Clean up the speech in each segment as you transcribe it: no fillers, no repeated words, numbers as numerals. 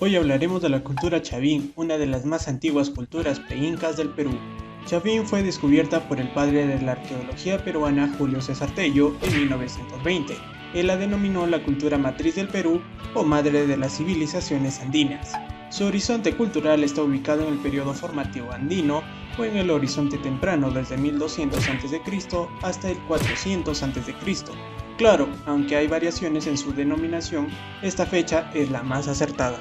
Hoy hablaremos de la cultura chavín, una de las más antiguas culturas pre-incas del Perú. Chavín fue descubierta por el padre de la arqueología peruana Julio César Tello en 1920. Él la denominó la cultura matriz del Perú o madre de las civilizaciones andinas. Su horizonte cultural está ubicado en el periodo formativo andino o en el horizonte temprano desde 1200 a.C. hasta el 400 a.C. Claro, aunque hay variaciones en su denominación, esta fecha es la más acertada.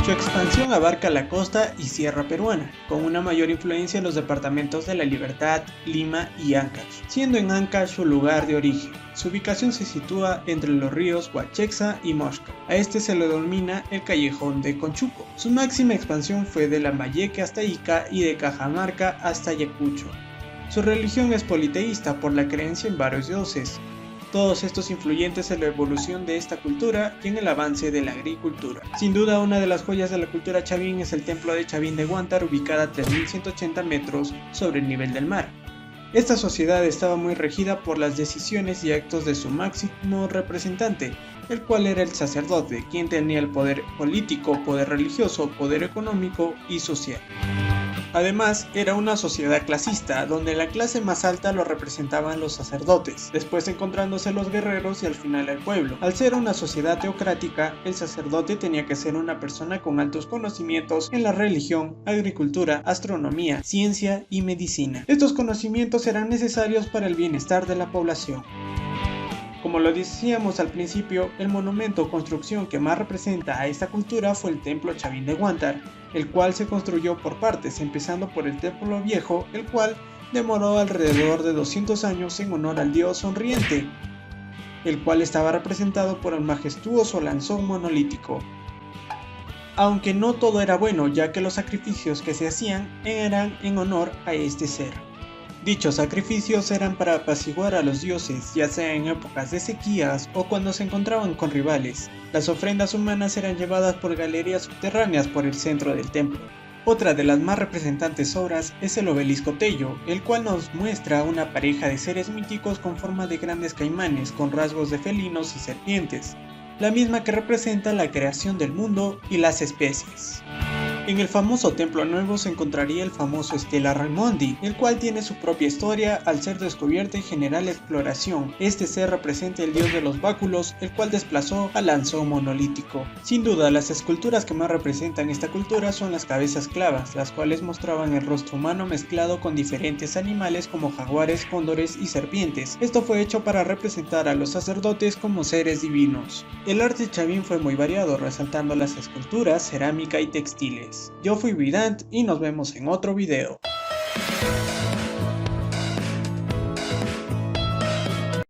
Su expansión abarca la costa y sierra peruana, con una mayor influencia en los departamentos de La Libertad, Lima y Ancash, siendo en Ancash su lugar de origen. Su ubicación se sitúa entre los ríos Huachexa y Mosca. A este se le denomina el Callejón de Conchuco. Su máxima expansión fue de Lambayeque hasta Ica y de Cajamarca hasta Ayacucho. Su religión es politeísta por la creencia en varios dioses. Todos estos influyentes en la evolución de esta cultura y en el avance de la agricultura. Sin duda, una de las joyas de la cultura chavín es el templo de Chavín de Huántar, ubicada a 3180 metros sobre el nivel del mar. Esta sociedad estaba muy regida por las decisiones y actos de su máximo representante, el cual era el sacerdote, quien tenía el poder político, poder religioso, poder económico y social. Además, era una sociedad clasista, donde la clase más alta lo representaban los sacerdotes, después encontrándose los guerreros y al final el pueblo. Al ser una sociedad teocrática, el sacerdote tenía que ser una persona con altos conocimientos en la religión, agricultura, astronomía, ciencia y medicina. Estos conocimientos eran necesarios para el bienestar de la población. Como lo decíamos al principio, el monumento o construcción que más representa a esta cultura fue el Templo Chavín de Huántar, el cual se construyó por partes, empezando por el Templo Viejo, el cual demoró alrededor de 200 años en honor al dios sonriente, el cual estaba representado por el majestuoso lanzón monolítico. Aunque no todo era bueno, ya que los sacrificios que se hacían eran en honor a este ser. Dichos sacrificios eran para apaciguar a los dioses, ya sea en épocas de sequías o cuando se encontraban con rivales. Las ofrendas humanas eran llevadas por galerías subterráneas por el centro del templo. Otra de las más representantes obras es el obelisco Tello, el cual nos muestra una pareja de seres míticos con forma de grandes caimanes con rasgos de felinos y serpientes, la misma que representa la creación del mundo y las especies. En el famoso Templo Nuevo se encontraría el famoso Stella Raimondi, el cual tiene su propia historia al ser descubierta en general exploración. Este ser representa el dios de los báculos, el cual desplazó al lanzón monolítico. Sin duda, las esculturas que más representan esta cultura son las cabezas clavas, las cuales mostraban el rostro humano mezclado con diferentes animales como jaguares, cóndores y serpientes. Esto fue hecho para representar a los sacerdotes como seres divinos. El arte chavín fue muy variado, resaltando las esculturas, cerámica y textiles. Yo fui Vidant y nos vemos en otro video.